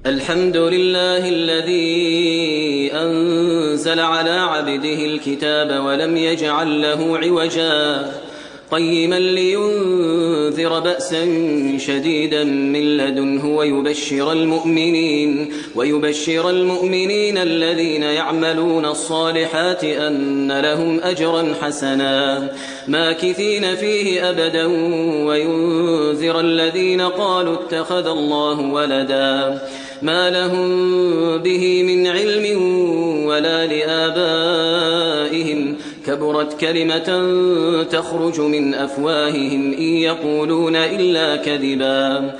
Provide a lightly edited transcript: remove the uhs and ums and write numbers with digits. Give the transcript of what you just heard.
الحمد لله الذي أنزل على عبده الكتاب ولم يجعل له عوجا قيما لينذر بأسا شديدا من لدنه ويبشر المؤمنين الذين يعملون الصالحات أن لهم أجرا حسنا ماكثين فيه أبدا وينذر الذين قالوا اتخذ الله ولدا ما لهم به من علم ولا لآبائهم كبرت كلمة تخرج من أفواههم إن يقولون إلا كذبا